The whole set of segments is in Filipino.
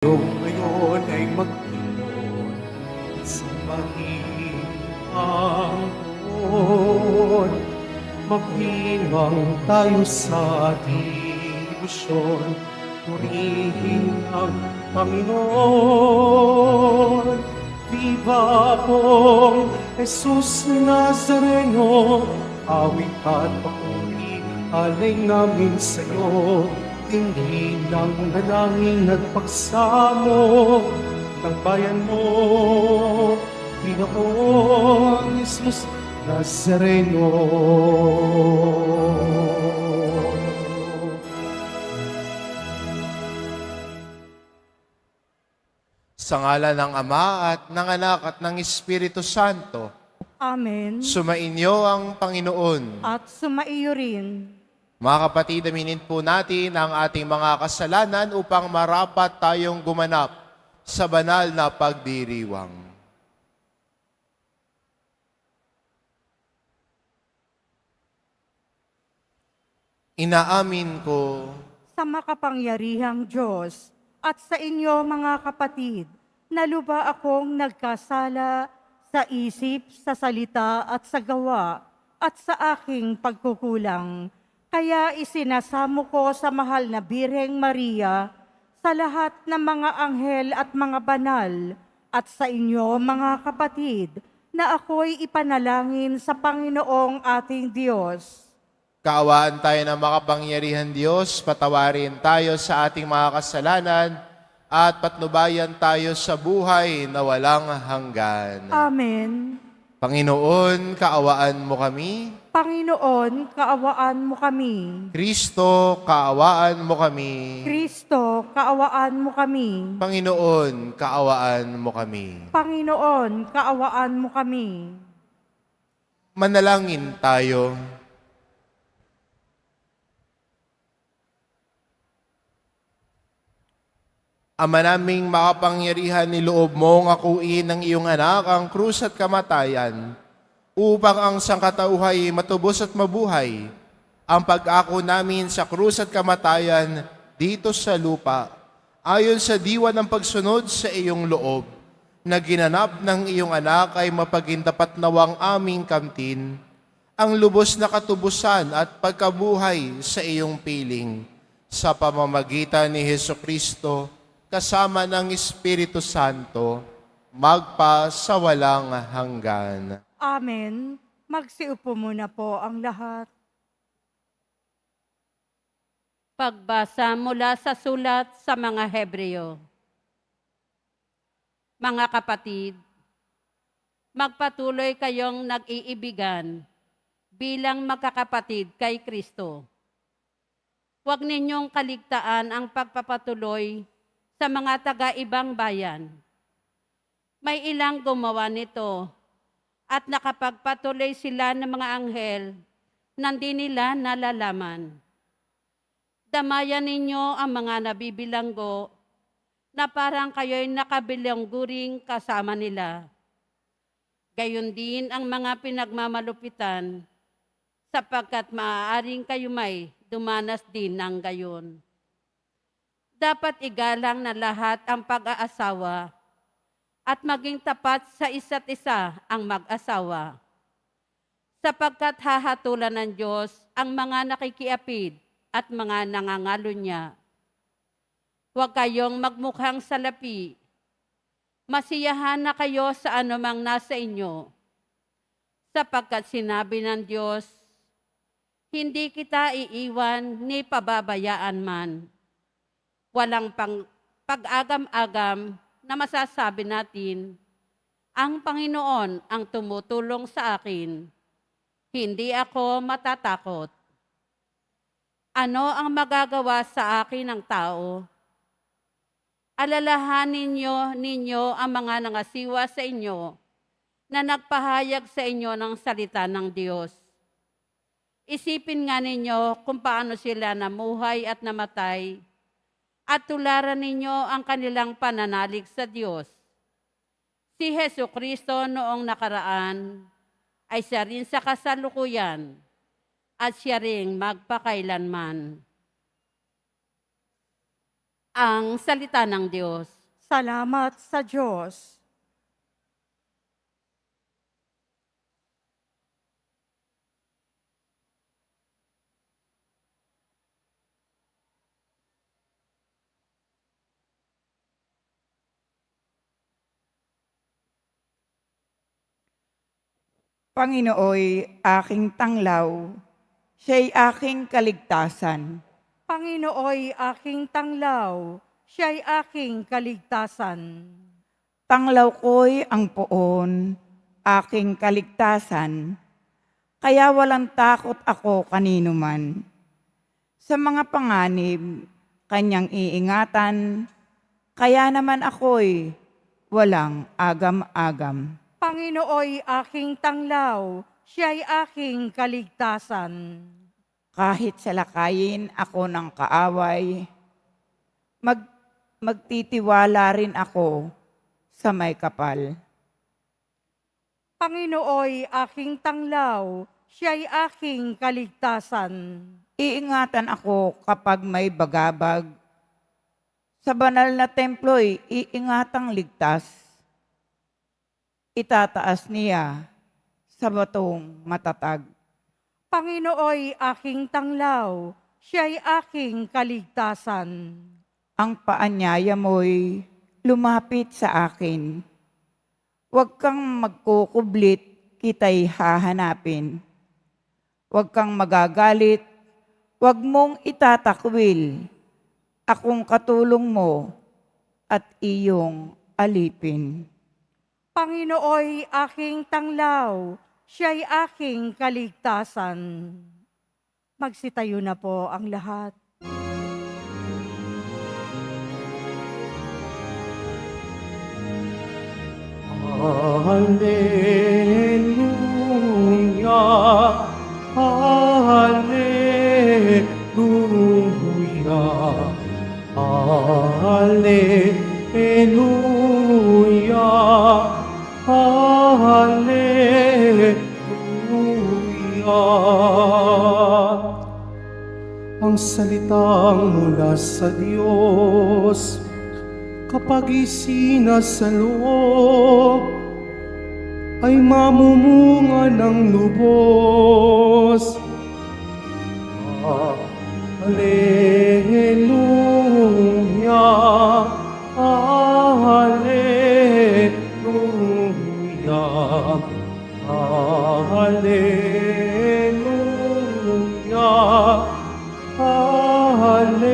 Ngayon ay magtingon sa mahihang buwan. Magdiwang tayo sa debosyon, purihin ang Panginoon. Viva pong Jesus Nazareno, awit at papuri, alay namin sa'yo. Tingin ng dalangin at pagsamo ng bayan mo, Pinoong Jesus Nazareno. Sa ngalan ng Ama at ng Anak at ng Espiritu Santo, Amen. sumainyo ang Panginoon. At sumaiyo rin. Mga kapatid, aminin po natin ang ating mga kasalanan upang marapat tayong gumanap sa banal na pagdiriwang. Inaamin ko Sa makapangyarihang Diyos at sa inyo mga kapatid, na luba akong nagkasala sa isip, sa salita at sa gawa at sa aking pagkukulang. Kaya isinasamo ko sa mahal na Birheng Maria, sa lahat ng mga anghel at mga banal, at sa inyo mga kapatid, na ako'y ipanalangin sa Panginoong ating Diyos. kaawaan tayo ng makapangyarihan Diyos, patawarin tayo sa ating mga kasalanan, at patnubayan tayo sa buhay na walang hanggan. Amen. Panginoon, kaawaan mo kami. Panginoon, kaawaan mo kami. Kristo, kaawaan mo kami. Kristo, kaawaan mo kami. Panginoon, kaawaan mo kami. Panginoon, kaawaan mo kami. Manalangin tayo. Ama naming makapangyarihan, niloob mong akuin ng iyong anak ang krus at kamatayan upang ang sangkatauhay matubos at mabuhay. Ang pag-ako namin sa krus at kamatayan dito sa lupa, ayon sa diwa ng pagsunod sa iyong loob, na ginanap ng iyong anak ay mapagindapat nawang aming kamtin, ang lubos na katubusan at pagkabuhay sa iyong piling, sa pamamagitan ni Hesukristo, kasama ng Espiritu Santo, magpa sa walang hanggan. Amen. Magsiupo muna po ang lahat. Pagbasa mula sa sulat sa mga Hebreo. Mga kapatid, magpatuloy kayong nag-iibigan bilang magkakapatid kay Kristo. Huwag ninyong kaligtaan ang pagpapatuloy sa mga taga-ibang bayan. May ilang gumawa nito at nakapagpatuloy sila ng mga anghel na di nila nalalaman. Damayan ninyo ang mga nabibilanggo na parang kayo'y nakabilangguring kasama nila. Gayon din ang mga pinagmamalupitan, sapagkat maaaring kayo may dumanas din ng gayon. Dapat igalang na lahat ang pag-aasawa at maging tapat sa isa't isa ang mag-asawa, sapagkat hahatulan ng Diyos ang mga nakikiapid at mga nangangalunya. Huwag kayong magmukhang salapi. Masiyahan na kayo sa anumang nasa inyo, sapagkat sinabi ng Diyos, hindi kita iiwan ni pababayaan man. Walang pag-agam-agam na masasabi natin, ang Panginoon ang tumutulong sa akin. Hindi ako matatakot. Ano ang magagawa sa akin ng tao? Alalahanin ninyo ang mga nangasiwa sa inyo na nagpahayag sa inyo ng salita ng Diyos. Isipin nga ninyo kung paano sila namuhay at namatay, at tularan ninyo ang kanilang pananalig sa Diyos. Si Hesukristo noong nakaraan ay siya rin sa kasalukuyan at siya ring magpakailanman. ang salita ng Diyos. Salamat sa Diyos. Panginooy aking tanglaw, siya'y aking kaligtasan. Panginooy aking tanglaw, siya'y aking kaligtasan. Tanglaw ko'y ang poon, aking kaligtasan, kaya walang takot ako kanino man. Sa mga panganib, kanyang iingatan, kaya naman ako'y walang agam-agam. Panginooy aking tanglaw, siya'y aking kaligtasan. Kahit salakayin ako ng kaaway, magtitiwala rin ako sa may kapal. Panginooy aking tanglaw, siya'y aking kaligtasan. Iingatan ako kapag may bagabag. Sa banal na templo'y iingatang ligtas. Itataas niya sa batong matatag. Panginooy aking tanglaw, siya'y aking kaligtasan. Ang paanyaya mo'y lumapit sa akin. Huwag kang magkukublit, kita'y hahanapin. Huwag kang magagalit, huwag mong itatakwil. Akong katulong mo at iyong alipin. Panginooy aking tanglaw, siya'y aking kaligtasan. Magsitayo na po ang lahat. Hallelujah, Hallelujah, Hallelujah, Hallelujah. Ang salitang mula sa Diyos, kapag isinasalo, ay mamumunga ng lubos. Hallelujah, Hallelujah, Hallelujah, Hallelujah.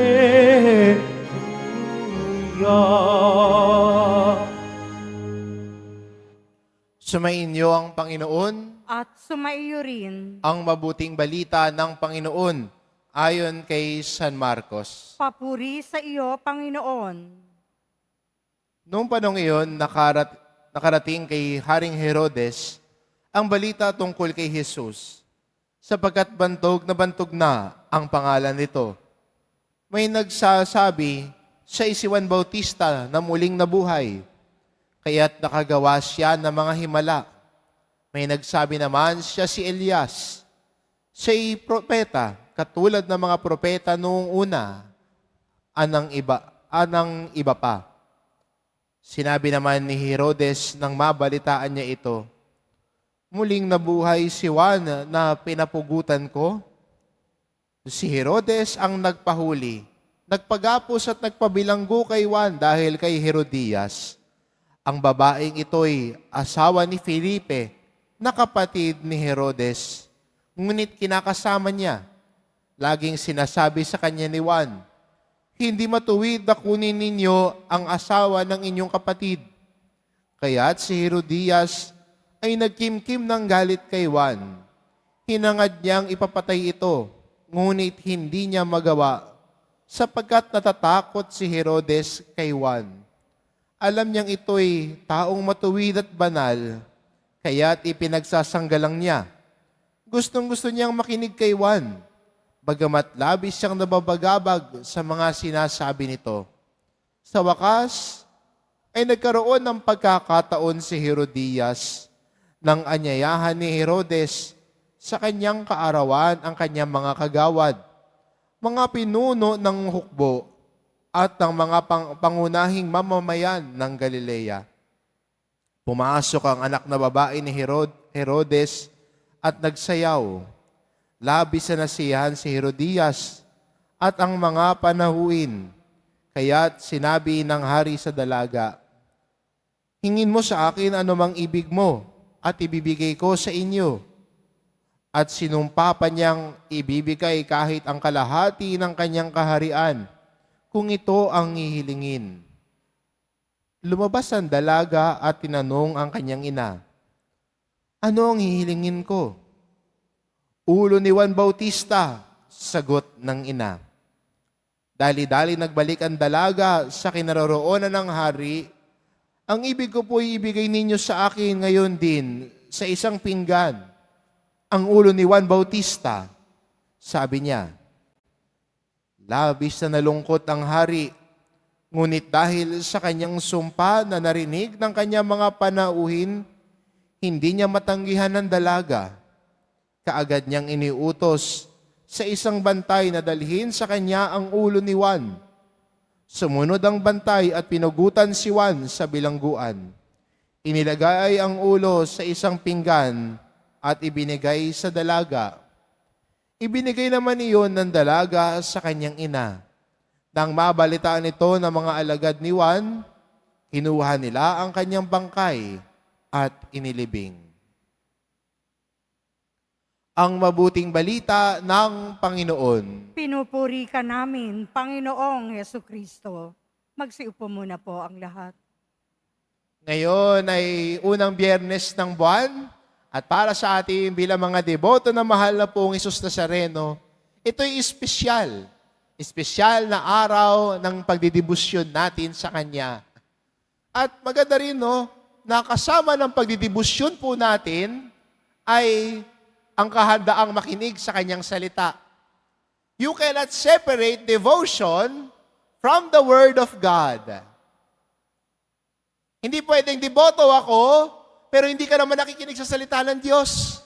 Sumainyo ang Panginoon, At sumaiyo rin, ang mabuting balita ng Panginoon ayon kay San Marcos. papuri sa iyo, Panginoon. Noong panong iyon, nakarating kay Haring Herodes ang balita tungkol kay Jesus, sapagkat bantog na ang pangalan nito. May nagsasabi, siya si Juan Bautista na muling nabuhay, kaya't nakagawa siya ng mga himala. May nagsabi naman siya si Elias. Siya'y propeta, katulad ng mga propeta noong una, anang iba pa. Sinabi naman ni Herodes nang mabalitaan niya ito, muling nabuhay si Juan na pinapugutan ko. Si Herodes ang nagpahuli, nagpagapos at nagpabilanggo kay Juan dahil kay Herodias. Ang babaeng ito'y asawa ni Felipe, na kapatid ni Herodes. Ngunit kinakasama niya. Laging sinasabi sa kanya ni Juan, hindi matuwid na kunin ninyo ang asawa ng inyong kapatid. Kaya't si Herodias ay nagkimkim ng galit kay Juan. Hinangad niyang ipapatay ito, ngunit hindi niya magawa sapagkat natatakot si Herodes kay Juan. Alam niyang ito'y taong matuwid at banal, kaya't ipinagsasanggalang niya. Gustong-gusto niyang makinig kay Juan, bagamat labis siyang nababagabag sa mga sinasabi nito. Sa wakas, ay nagkaroon ng pagkakataon si Herodias nang anyayahan ni Herodes sa kanyang kaarawan ang kanyang mga kagawad, mga pinuno ng hukbo, at ng mga pangunahing mamamayan ng Galilea. Pumasok ang anak na babae ni Herodes at nagsayaw. Labis na nasiyahan si Herodias at ang mga panahuin. Kaya't sinabi ng hari sa dalaga, "Hingin mo sa akin anumang ibig mo at ibibigay ko sa inyo." At sinumpa pa niyang ibibigay kahit ang kalahati ng kanyang kaharian kung ito ang hihilingin. Lumabas ang dalaga at tinanong ang kanyang ina, "Ano ang hihilingin ko?" "Ulo ni Juan Bautista," sagot ng ina. Dali-dali nagbalik ang dalaga sa kinaroroonan ng hari. "Ang ibig ko po ibigay ninyo sa akin ngayon din sa isang pinggan, ang ulo ni Juan Bautista," sabi niya. Labis na nalungkot ang hari, ngunit dahil sa kanyang sumpa na narinig ng kanyang mga panauhin, hindi niya matanggihan ng dalaga. Kaagad niyang iniutos sa isang bantay na dalhin sa kanya ang ulo ni Juan. Sumunod ang bantay at pinugutan si Juan sa bilangguan. Inilagay ang ulo sa isang pinggan at ibinigay sa dalaga. Ibinigay naman iyon ng dalaga sa kanyang ina. Nang mabalitaan ito ng mga alagad ni Juan, kinuha nila ang kanyang bangkay at inilibing. Ang mabuting balita ng Panginoon. Pinupuri ka namin, Panginoong Heso Kristo. Magsiupo muna po ang lahat. Ngayon ay unang Biyernes ng buwan. At para sa ating bilang mga deboto na mahal na pong Hesus Nazareno, ito'y espesyal. Espesyal na araw ng pagdidibusyon natin sa Kanya. At maganda rin, no, na kasama ng pagdidibusyon po natin ay ang kahandaang makinig sa Kanyang salita. You cannot separate devotion from the Word of God. Hindi pwedeng deboto ako, pero hindi ka naman nakikinig sa salita ng Diyos.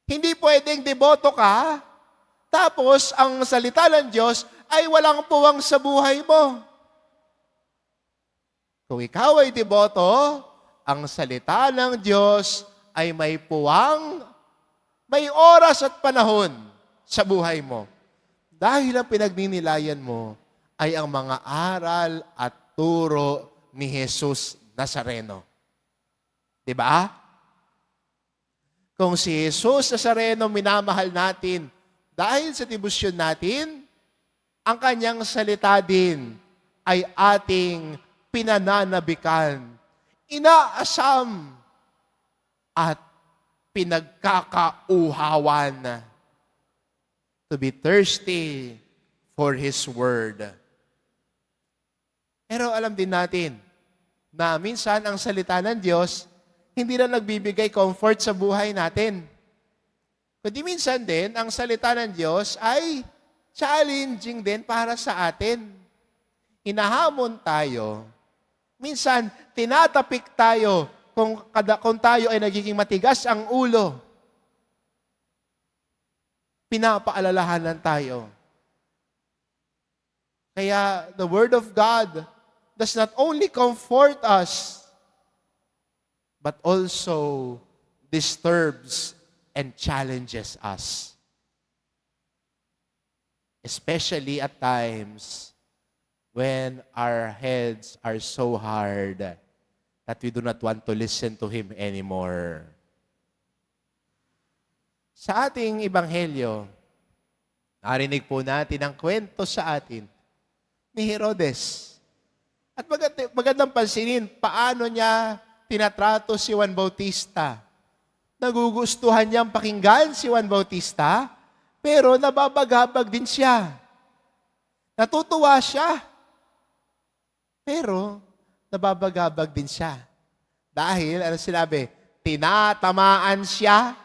Hindi pwedeng deboto ka, tapos ang salita ng Diyos ay walang puwang sa buhay mo. Kung ikaw ay deboto, ang salita ng Diyos ay may puwang, may oras at panahon sa buhay mo. Dahil ang pinagninilayan mo ay ang mga aral at turo ni Jesus Nazareno. Diba? Kung si Jesus Nazareno minamahal natin dahil sa debosyon natin, ang kanyang salita din ay ating pinananabikan, inaasam at pinagkakauhawan. To be thirsty for His Word. Pero alam din natin na minsan ang salita ng Diyos hindi na nagbibigay comfort sa buhay natin. Kundi minsan din, ang salita ng Diyos ay challenging din para sa atin. Hinahamon tayo. Minsan, tinatapik tayo kung tayo ay nagiging matigas ang ulo. Pinapaalalahanan tayo. Kaya the Word of God does not only comfort us, but also disturbs and challenges us. Especially at times when our heads are so hard that we do not want to listen to Him anymore. Sa ating Ebanghelyo, narinig po natin ang kwento sa atin ni Herodes. At magandang pansinin, paano niya tinatrato si Juan Bautista. Nagugustuhan niyang pakinggan si Juan Bautista, pero nababagabag din siya. Natutuwa siya, pero nababagabag din siya. Dahil, ano sinabi? Tinatamaan siya.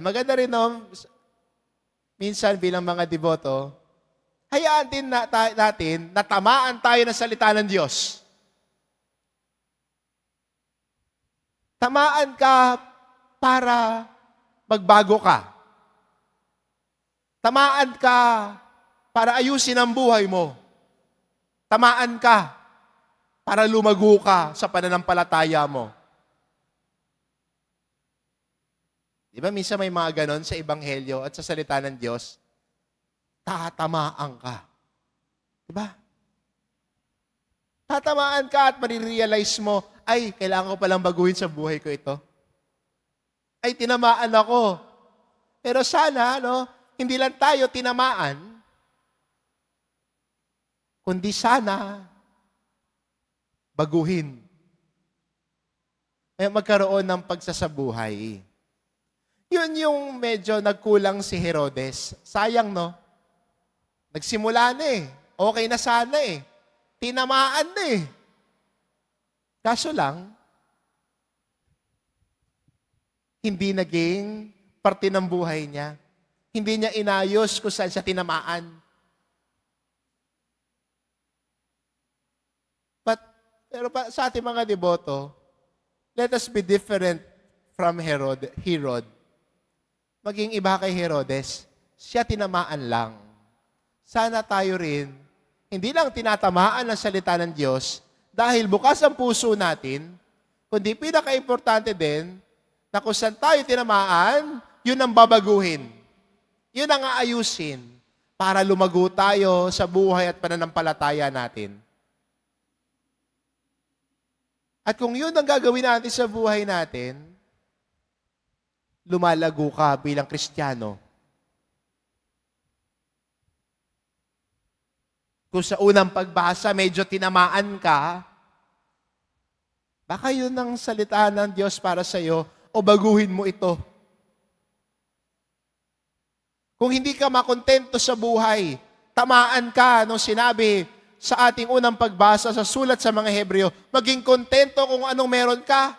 Maganda rin, no? Minsan bilang mga deboto, hayaan din natin na tamaan tayo ng salita ng Diyos. Tamaan ka para magbago ka. Tamaan ka para ayusin ang buhay mo. Tamaan ka para lumago ka sa pananampalataya mo. Di ba minsan may mga ganon sa Ebanghelyo at sa salita ng Diyos? Tatamaan ka. Di ba? Tatamaan ka at marirealize mo, ay, kailangan ko palang baguhin sa buhay ko ito. Ay, tinamaan ako. Pero sana, hindi lang tayo tinamaan, kundi sana, baguhin. Ay, magkaroon ng pagsasabuhay. Yun yung medyo nagkulang si Herodes. Sayang, no? Nagsimula na eh. Okay na sana eh. Tinamaan na eh. Kaso lang, hindi naging parte ng buhay niya. Hindi niya inayos kung saan siya tinamaan. Pero sa ating mga deboto, let us be different from Herod. Maging iba kay Herodes. Siya tinamaan lang. Sana tayo rin, hindi lang tinatamaan ang salita ng Diyos dahil bukas ang puso natin, kundi pinaka-importante din na kung saan tayo tinamaan, yun ang babaguhin. Yun ang aayusin para lumago tayo sa buhay at pananampalataya natin. At kung yun ang gagawin natin sa buhay natin, lumalago ka bilang Kristiyano. Kung sa unang pagbasa, medyo tinamaan ka, baka yun ang salita ng Diyos para sa iyo o baguhin mo ito. Kung hindi ka makontento sa buhay, tamaan ka nung sinabi sa ating unang pagbasa sa sulat sa mga Hebreo, maging kontento kung anong meron ka.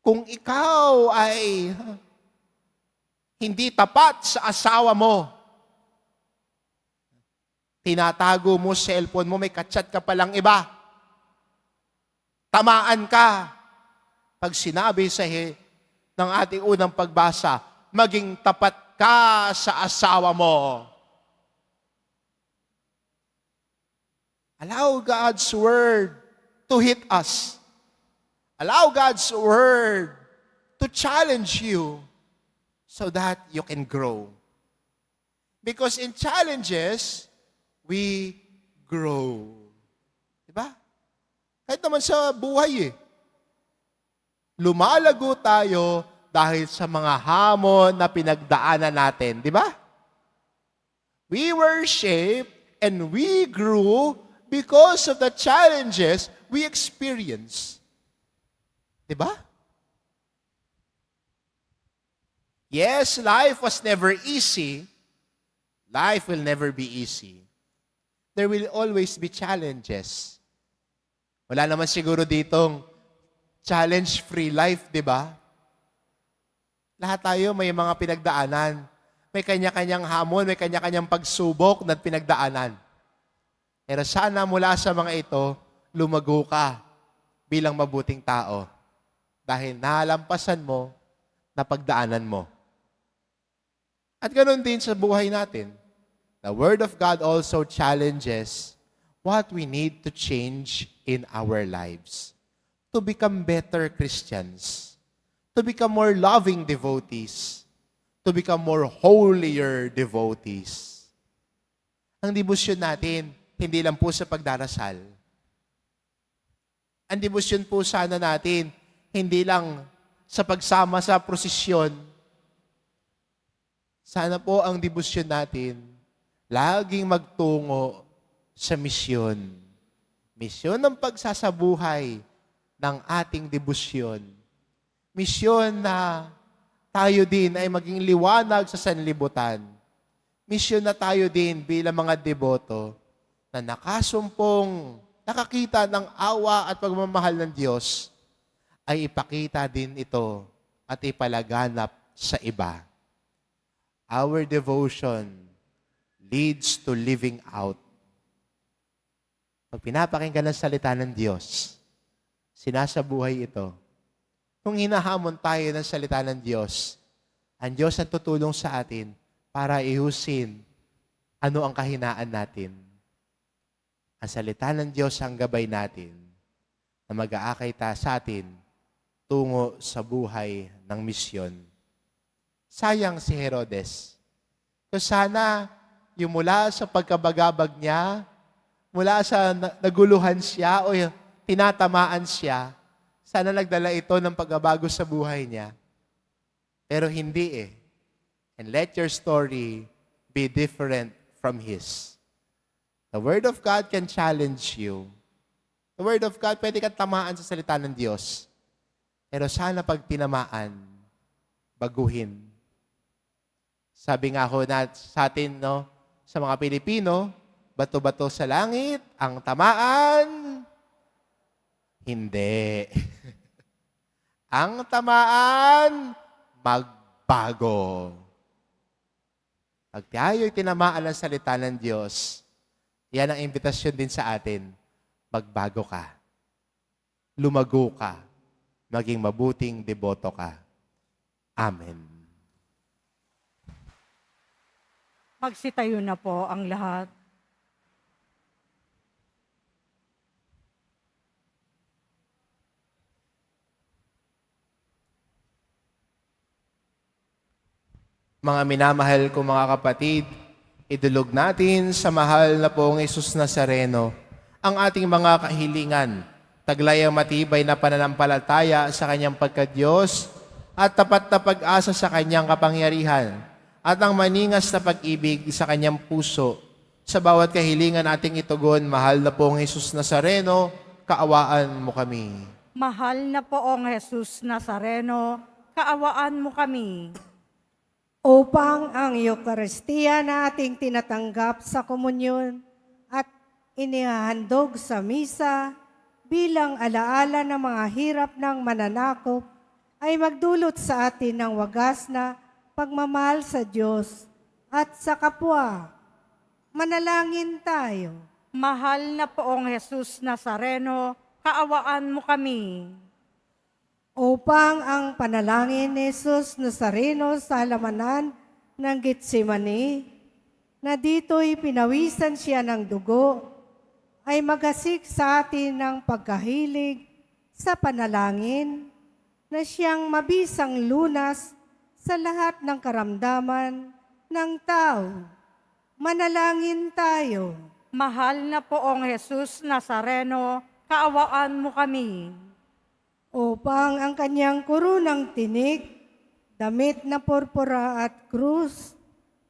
Kung ikaw ay hindi tapat sa asawa mo, tinatago mo sa cellphone mo, may kachat ka palang iba, tamaan ka. Pag sinabi ng ating unang pagbasa, maging tapat ka sa asawa mo. Allow God's word to hit us. Allow God's word to challenge you so that you can grow. Because in challenges, we grow. Diba? Kahit naman sa buhay lumalago tayo dahil sa mga hamon na pinagdaanan natin. Diba? We were shaped and we grew because of the challenges we experienced. Diba? Yes, life was never easy. Life will never be easy. There will always be challenges. Wala naman siguro ditong challenge-free life, di ba? Lahat tayo may mga pinagdaanan. May kanya-kanyang hamon, may kanya-kanyang pagsubok na pinagdaanan. Pero sana mula sa mga ito, lumago ka bilang mabuting tao. Dahil nalampasan mo, napagdaanan mo. At ganoon din sa buhay natin. The Word of God also challenges what we need to change in our lives. To become better Christians. To become more loving devotees. To become more holier devotees. Ang debosyon natin, hindi lang po sa pagdarasal. Ang debosyon po sana natin, hindi lang sa pagsama sa prosesyon. Sana po ang debosyon natin, laging magtungo sa misyon. Misyon ng pagsasabuhay ng ating debosyon. Misyon na tayo din ay maging liwanag sa sanlibutan. Misyon na tayo din bilang mga deboto na nakasumpong, nakakita ng awa at pagmamahal ng Diyos, ay ipakita din ito at ipalaganap sa iba. Our devotion leads to living out. Pag pinapakinggan ng salita ng Diyos, sinasabuhay ito, kung hinahamon tayo ng salita ng Diyos, ang Diyos ang tutulong sa atin para ihusin ano ang kahinaan natin. Ang salita ng Diyos ang gabay natin na mag-aakay sa atin tungo sa buhay ng misyon. Sayang si Herodes. Kung sana yung mula sa pagkabagabag niya, mula sa naguluhan siya o tinatamaan siya, sana nagdala ito ng pagbabago sa buhay niya. Pero hindi eh. And let your story be different from his. The Word of God can challenge you. The Word of God, pwede kang tamaan sa salita ng Diyos. Pero sana pag tinamaan, baguhin. Sabi nga ho sa atin, no, sa mga Pilipino, bato-bato sa langit, ang tamaan, hindi. Ang tamaan, magbago. Pag tayo'y tinamaan ng salita ng Diyos, yan ang imbitasyon din sa atin. Magbago ka. Lumago ka. Maging mabuting deboto ka. Amen. Magsitayo na po ang lahat. Mga minamahal ko mga kapatid, idulog natin sa mahal na pong Jesus Nazareno ang ating mga kahilingan, taglay ang matibay na pananampalataya sa kanyang pagka-Diyos at tapat na pag-asa sa kanyang kapangyarihan at ang maningas na pag-ibig sa kanyang puso. Sa bawat kahilingan ating itugon, mahal na pong Jesus Nazareno, kaawaan mo kami. Mahal na poong Jesus Nazareno, kaawaan mo kami. Upang ang Eukaristiya na ating tinatanggap sa komunyon at inihahandog sa misa bilang alaala ng mga hirap ng mananakop ay magdulot sa atin ng wagas na pagmamahal sa Diyos at sa kapwa. Manalangin tayo. Mahal na poong Jesus Nazareno, kaawaan mo kami. Upang ang panalangin ni Jesus Nazareno sa halamanan ng Getsemani, na dito'y pinawisan siya ng dugo, ay magasik sa atin ng pagkahilig sa panalangin na siyang mabisang lunas sa lahat ng karamdaman ng tao. Manalangin tayo. Mahal na poong Jesus Nazareno, kaawaan mo kami. Upang ang kanyang kurunang tinik, damit na purpura at krus,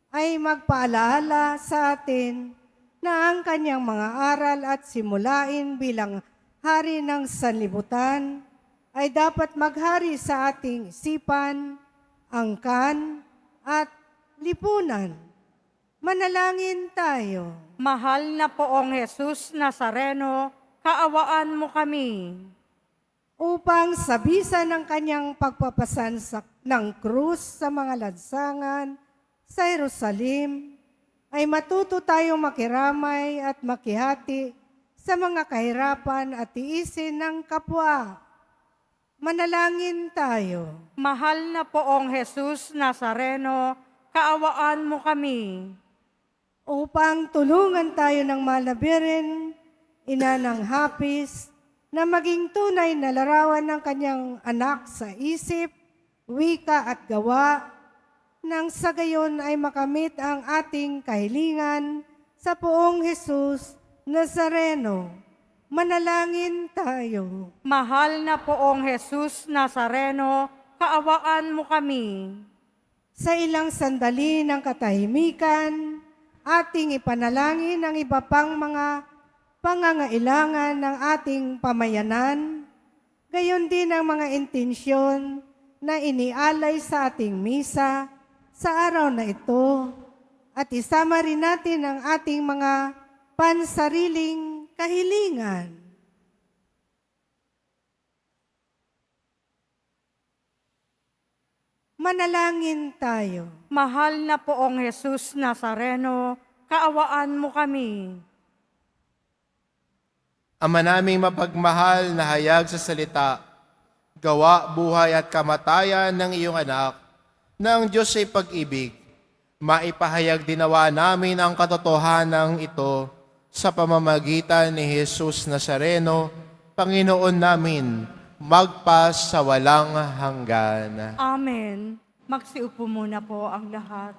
ay magpaalaala sa atin na ang kanyang mga aral at simulain bilang hari ng sanlibutan ay dapat maghari sa ating isipan, angkan, at lipunan. Manalangin tayo. Mahal na poong Jesus Nazareno, kaawaan mo kami. Upang sa bisa ng kanyang pagpapasan ng krus sa mga lansangan sa Jerusalem, ay matuto tayong makiramay at makihati sa mga kahirapan at tiisin ng kapwa. Manalangin tayo. Mahal na poong Jesus Nazareno, kaawaan mo kami. Upang tulungan tayo ng malabirin, ina ng hapis, na maging tunay na larawan ng kanyang anak sa isip, wika at gawa, nang sa gayon ay makamit ang ating kahilingan sa poong Jesus Nazareno. Manalangin tayo. Mahal na poong Jesus Nazareno, kaawaan mo kami. Sa ilang sandali ng katahimikan, ating ipanalangin ang iba pang mga pangangailangan ng ating pamayanan, gayon din ang mga intensyon na inialay sa ating misa sa araw na ito, at isama rin natin ang ating mga pansariling kahilingan. Manalangin tayo. Mahal na poong Jesus Nazareno, kaawaan mo kami. Ama naming mapagmahal na hayag sa salita, gawa, buhay at kamatayan ng iyong anak, na ang Diyos ay pag-ibig, maipahayag dinawa namin ang katotohanan ito sa pamamagitan ni Jesus Nazareno, Panginoon namin, magpas sa walang hanggan. Amen. Magsiupo muna po ang lahat.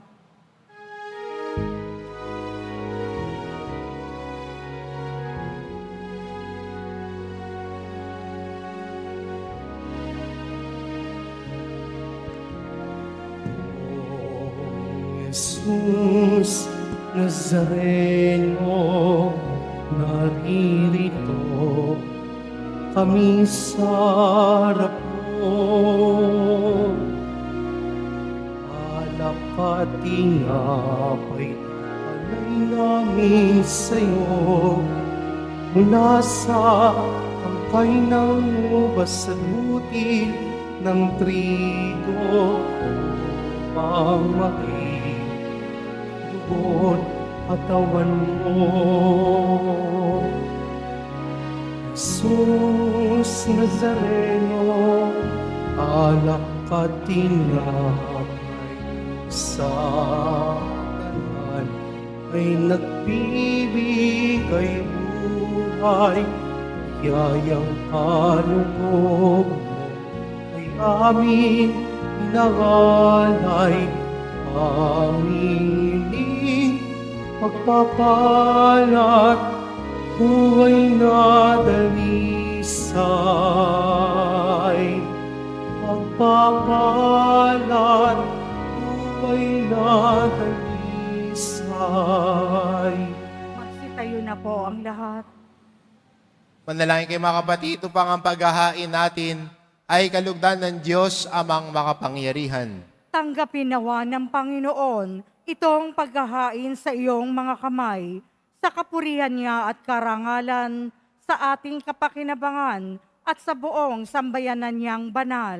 Jesus Nazareno, naririto kami sa harap mo. Alak at tinapay, alay namin sa'yo. Mula sa tangkay ng ubas at buti ng trigo, upang makitubod katawan mo. Jesus Nazareno, alak at tinapay sa kanan ay nagbibigay buhay. Yayang kaloob mo ay aming inangalay, aming ining pagpapalat, buhay na dalisay. Pagpapalat, buhay na dalisay. Magsitayo na po ang lahat. Manalangin kayo mga kapatid, upang ang paghahain natin ay kalugdan ng Diyos amang makapangyarihan. Tanggapin nawa ng Panginoon itong paghahain sa iyong mga kamay, sa kapurihan niya at karangalan, sa ating kapakinabangan at sa buong sambayanan niyang banal.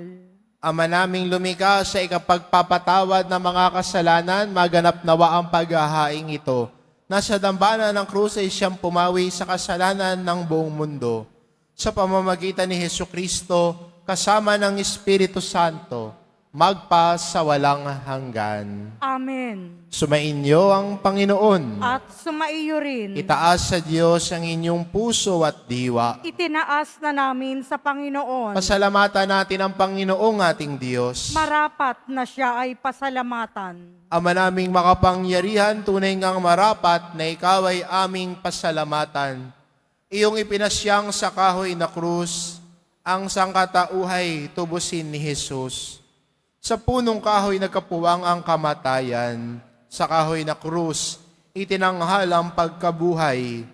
Ama naming lumikha, sa ikapagpapatawad ng mga kasalanan, maganap nawa ang paghahaing ito. Nasa dambana ng krus ay siyang pumawi sa kasalanan ng buong mundo. Sa pamamagitan ni Hesukristo, kasama ng Espiritu Santo, magpas sa walang hanggan. Amen. Sumainyo ang Panginoon. At sumaiyo rin. Itaas sa Diyos ang inyong puso at diwa. Itinaas na namin sa Panginoon. Pasalamatan natin ang Panginoong ating Diyos. Marapat na siya ay pasalamatan. Ama naming makapangyarihan, tunay ngang marapat na ikaw ay aming pasalamatan. Iyong ipinasyang sa kahoy na krus, ang sangkatauhay tubusin ni Jesus. Sa punong kahoy nagkapuwang ang kamatayan. Sa kahoy na krus, itinanghal ang pagkabuhay.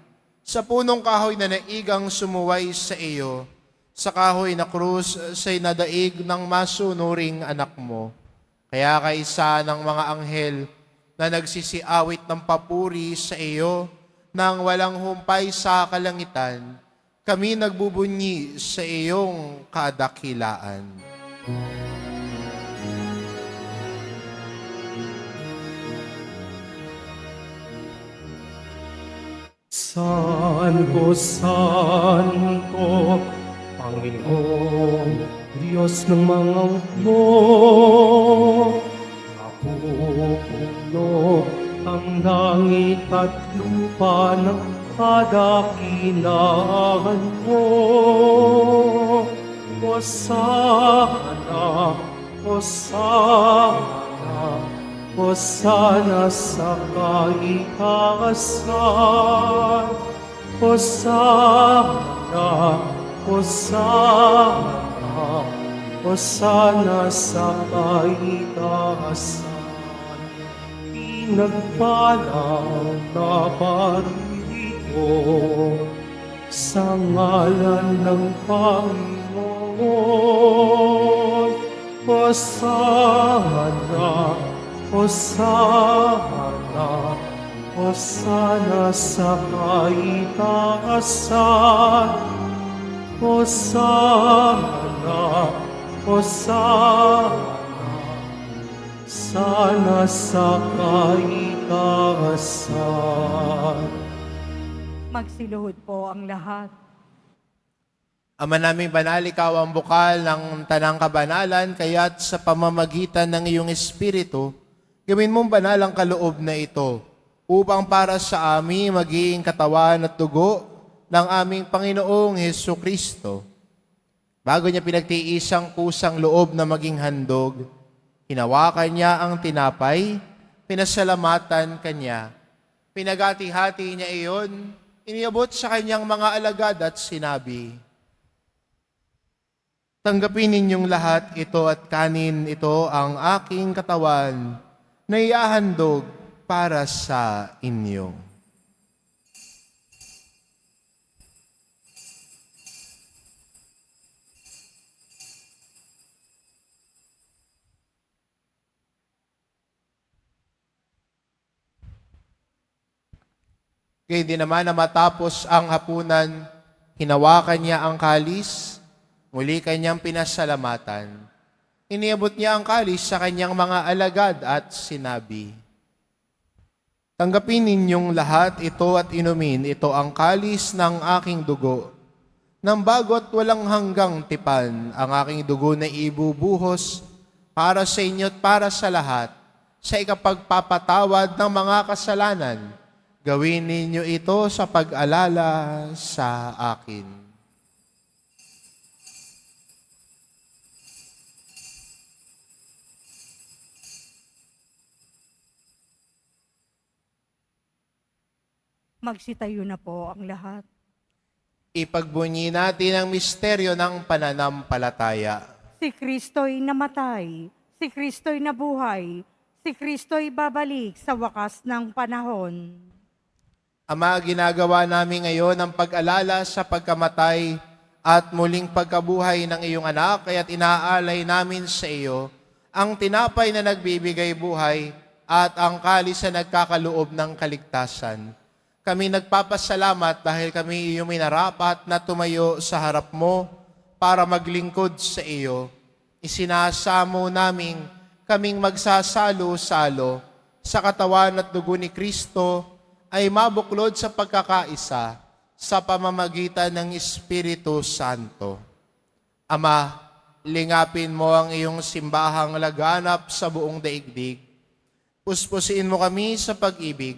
Sa punong kahoy na naigang sumuway sa iyo. Sa kahoy na krus, siya'y nadaig ng masunuring anak mo. Kaya kaisa ng mga anghel na nagsisiawit ng papuri sa iyo, nang walang humpay sa kalangitan, kami nagbubunyi sa iyong kadakilaan. Santo, Santo, Panginoong Diyos ng mga hukbo, napupuno ang langit at lupa ng kadakilaan mo. Hosana, Hosana, Hosana sa kaitaasan. Hosana, Hosana, Hosana sa kaitaasan. Pinagpalang na paririto sa ngalan ng Panginoon. Hosana, Hosana, Hosana sa kaitaasan. Hosana, Hosana, sana sa kaitaasan. Magsiluhod po ang lahat. Ama naming banal, ikaw ang bukal ng tanang kabanalan, kaya't sa pamamagitan ng iyong Espiritu, gawin mong banal ang kaloob na ito, upang para sa amin maging katawan at dugo ng aming Panginoong Hesu Kristo. Bago niya pinagtiis ang kusang loob na maging handog, hinawakan niya ang tinapay, pinasalamatan kanya. Pinagati-hati niya iyon, iniabot sa kanyang mga alagad at sinabi, "Tanggapin ninyong lahat ito at kanin ito ang aking katawan na iahandog para sa inyo." Gayun din naman na matapos ang hapunan, hinawakan niya ang kalis, muli kanyang pinasalamatan. Iniabot niya ang kalis sa kanyang mga alagad at sinabi, "Tanggapin ninyong lahat ito at inumin, ito ang kalis ng aking dugo. Nang bago't walang hanggang tipan, ang aking dugo na ibubuhos para sa inyo at para sa lahat, sa ikapagpapatawad ng mga kasalanan. Gawin ninyo ito sa pag-alala sa akin." Magsitayo na po ang lahat. Ipagbunyi natin ang misteryo ng pananampalataya. Si Kristo'y namatay, si Kristo'y nabuhay, si Kristo'y babalik sa wakas ng panahon. Ama, ginagawa namin ngayon ang pag-alala sa pagkamatay at muling pagkabuhay ng iyong anak, kaya't inaalay namin sa iyo ang tinapay na nagbibigay buhay at ang kalis na nagkakaloob ng kaligtasan. Kami nagpapasalamat dahil kami iyong minarapat na tumayo sa harap mo para maglingkod sa iyo. Isinasamo namin kaming magsasalo-salo sa katawan at dugo ni Kristo ay mabuklod sa pagkakaisa sa pamamagitan ng Espiritu Santo. Ama, lingapin mo ang iyong simbahang laganap sa buong daigdig. Puspusin mo kami sa pag-ibig,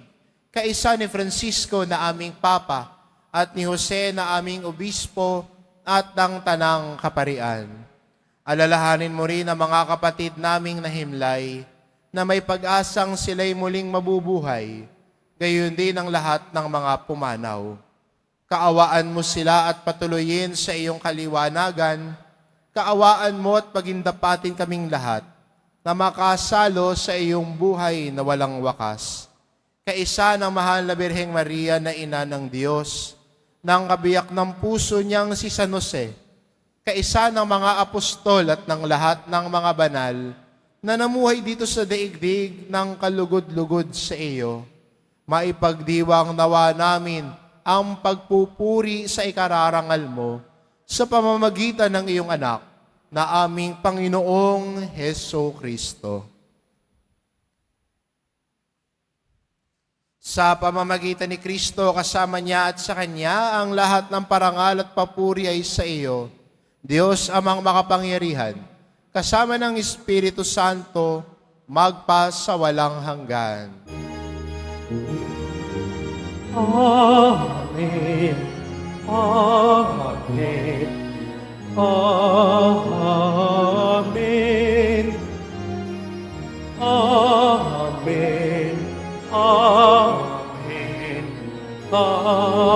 kaisa ni Francisco na aming Papa at ni Jose na aming Obispo at ng Tanang Kaparian. Alalahanin mo rin ang mga kapatid naming nahimlay na may pag-asang sila'y muling mabubuhay, gayon din ang lahat ng mga pumanaw. Kaawaan mo sila at patuloyin sa iyong kaliwanagan. Kaawaan mo at pagindapatin kaming lahat na makasalo sa iyong buhay na walang wakas. Kaisa ng mahal na Birheng Maria na ina ng Diyos, ng kabiyak ng puso niyang si San Jose, kaisa ng mga apostol at ng lahat ng mga banal na namuhay dito sa daigdig ng kalugod-lugod sa iyo, maipagdiwang nawa namin ang pagpupuri sa ikararangal mo sa pamamagitan ng iyong anak na aming Panginoong Heso Kristo. Sa pamamagitan ni Kristo, kasama niya at sa Kanya, ang lahat ng parangal at papuri ay sa iyo, Diyos amang makapangyarihan, kasama ng Espiritu Santo, magpa sa walang hanggan. Amen. Amen. Amen. Amen. Amen. Amen.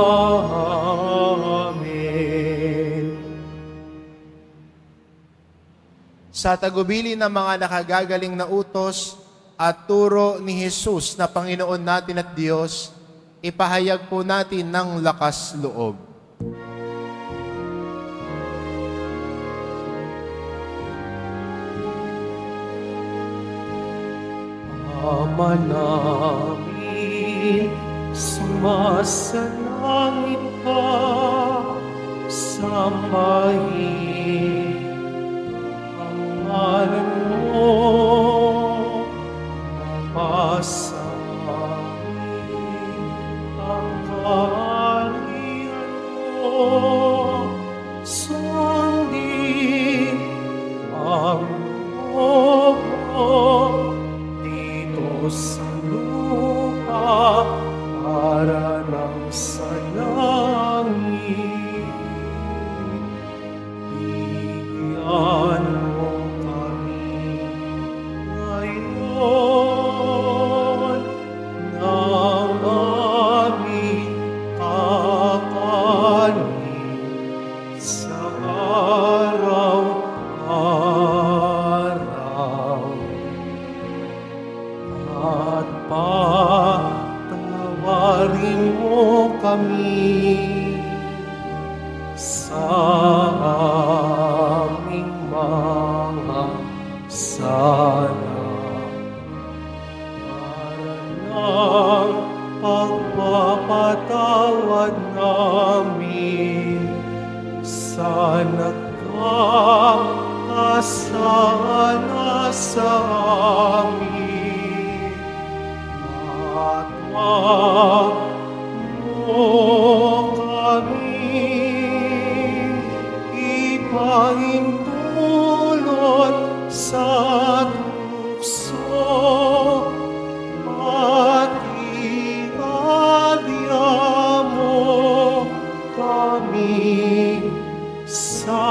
Sa tagubili ng mga nakagagaling na utos at turo ni Jesus na Panginoon natin at Diyos, ipahayag po natin ng lakas loob. Ama namin, sumasalangit ka, sambahin ang ngalan mo, mapasa ang kaharian mo, amin sa aming mga sala. Para ng pagpapatawad namin sa nagkakasala sa amin. At wag mo kaming ipahintulot sa tukso at iadya mo kami sa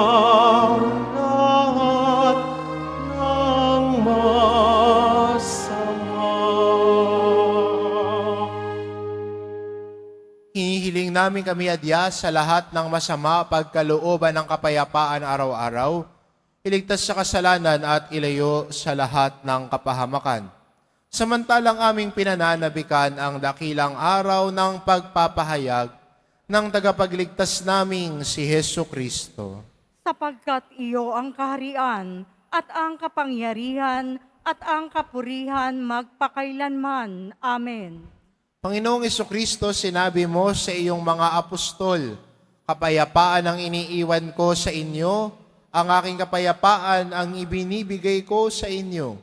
lahat ng masama. Hinihiling namin kami adya sa lahat ng masama pagkalooban ng kapayapaan araw-araw, iligtas sa kasalanan at ilayo sa lahat ng kapahamakan. Samantalang aming pinananabikan ang dakilang araw ng pagpapahayag ng tagapagligtas naming si Hesu Kristo. Sapagkat iyo ang kaharian at ang kapangyarihan at ang kapurihan magpakailanman. Amen. Panginoong Kristo, sinabi mo sa iyong mga apostol, kapayapaan ang iniiwan ko sa inyo, ang aking kapayapaan ang ibinibigay ko sa inyo.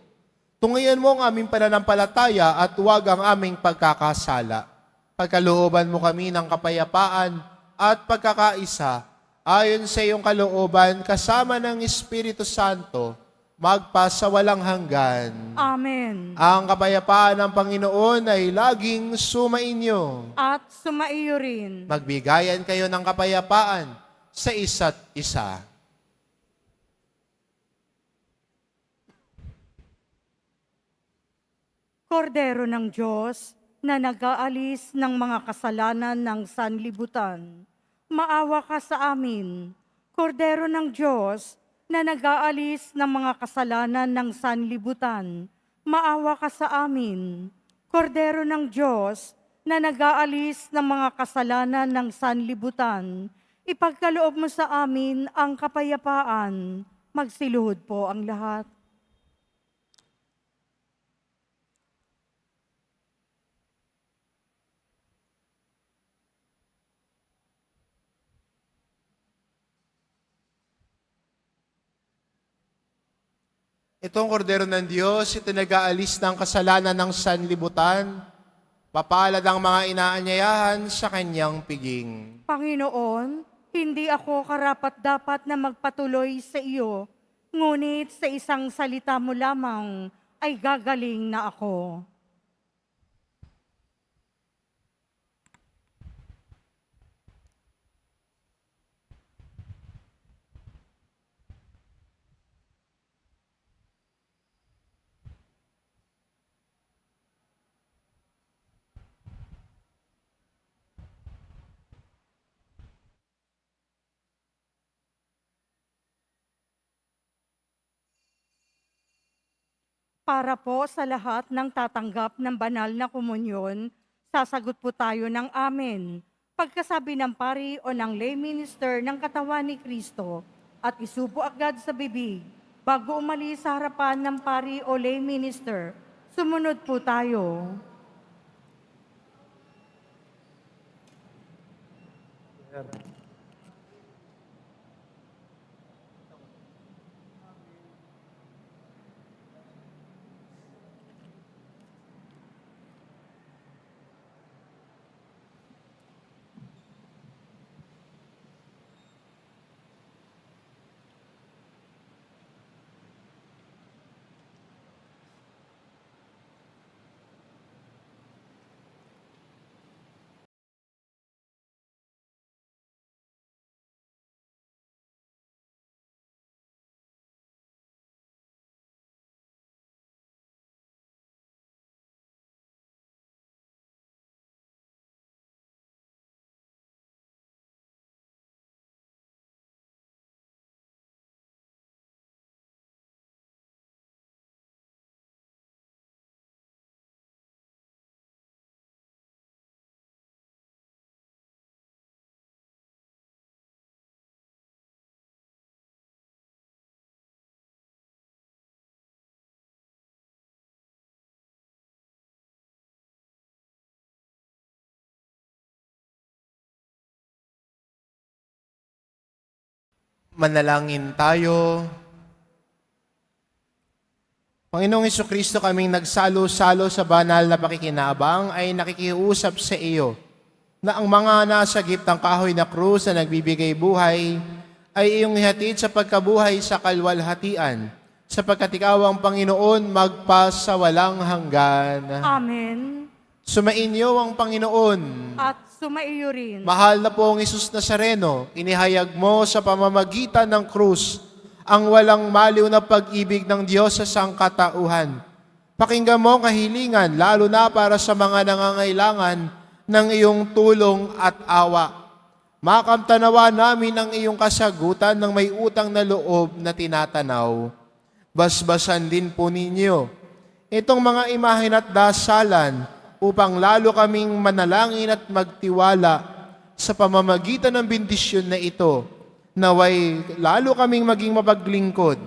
Tungayan mo ang aming pananampalataya at huwag ang aming pagkakasala. Pagkalooban mo kami ng kapayapaan at pagkakaisa, ayon sa iyong kalooban kasama ng Espiritu Santo, magpasawalang hanggan. Amen. Ang kapayapaan ng Panginoon ay laging sumainyo. At sumaiyo rin. Magbigayan kayo ng kapayapaan sa isa't isa. Kordero ng Diyos na nag-aalis ng mga kasalanan ng sanlibutan, maawa ka sa amin. Kordero ng Diyos na nag-aalis ng mga kasalanan ng sanlibutan, maawa ka sa amin. Kordero ng Diyos na nag-aalis ng mga kasalanan ng sanlibutan, ipagkaloob mo sa amin ang kapayapaan. Magsiluhod po ang lahat. Itong kordero ng Diyos, ito nag-aalis ng kasalanan ng sanlibutan, papalad ang mga inaanyayahan sa kanyang piging. Panginoon, hindi ako karapat-dapat na magpatuloy sa iyo, ngunit sa isang salita mo lamang ay gagaling na ako. Para po sa lahat ng tatanggap ng banal na komunyon, sasagot po tayo ng amen. Pagkasabi ng pari o ng lay minister ng katawan ni Kristo at isubo agad sa bibig bago umalis sa harapan ng pari o lay minister. Sumunod po tayo. Manalangin tayo. Panginoong Hesukristo, kaming nagsalo-salo sa banal na pakikinabang ay nakikiusap sa iyo na ang mga nasagip ng kahoy na krus na nagbibigay buhay ay iyong ihatid sa pagkabuhay sa kalwalhatian, sapagkat ikaw ang Panginoon magpasawalang hanggan. Amen. Sumainyo ang Panginoon. At sumaiyo rin. Mahal na pong Isus Nazareno, inihayag mo sa pamamagitan ng krus ang walang maliw na pag-ibig ng Diyos sa sangkatauhan. Pakinggan mo ang kahilingan, lalo na para sa mga nangangailangan ng iyong tulong at awa. Makamtanawa namin ang iyong kasagutan ng may utang na loob na tinatanaw. Basbasan din po ninyo itong mga imahen at dasalan upang lalo kaming manalangin at magtiwala sa pamamagitan ng bendisyon na ito, naway lalo kaming maging mapaglingkod,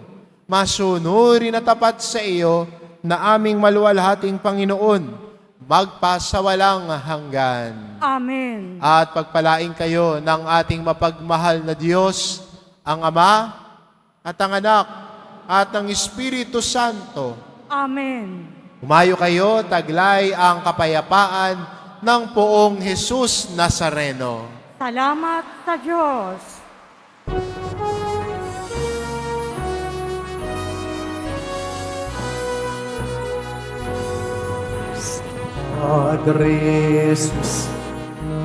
masunurin at tapat sa iyo na aming maluwalhating Panginoon, magpasawalang hanggan. Amen. At pagpalain kayo ng ating mapagmahal na Diyos, ang Ama at ang Anak at ang Espiritu Santo. Amen. Humayo kayo, taglay ang kapayapaan ng poong Jesus Nazareno. Salamat sa Diyos. Padre Jesus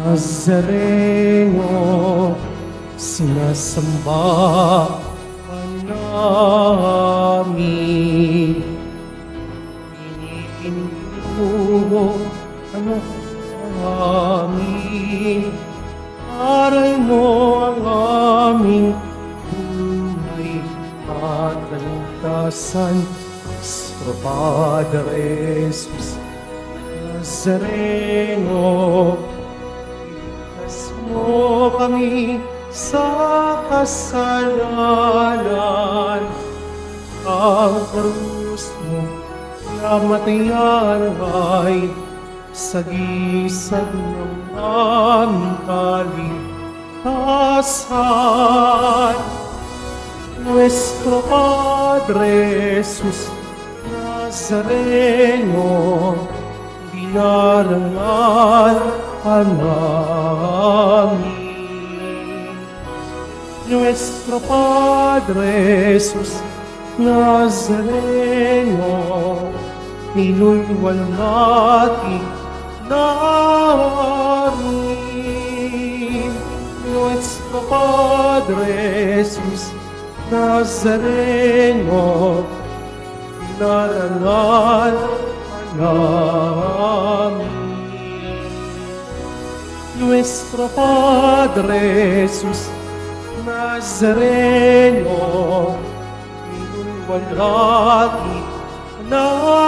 Nazareno, sinasamba ka namin. Iniinuho ka namin. Aral mo ang aming buhay at kaligtasan. Nuestro Padre Jesus Nazareno, iligtas mo kami sa kasalanan. Ang krus mo namatayan ay sagisag ng aming kaligtasan. Nuestro Padre Jesus Nazareno, dinarangal ka namin. Nuestro Padre Jesus Nazareno, niluwalhati namin. Nuestro Padre Jesus Nazareno, dinarangal namin. Nuestro Padre Jesus Nazareno, inuwalhati namin.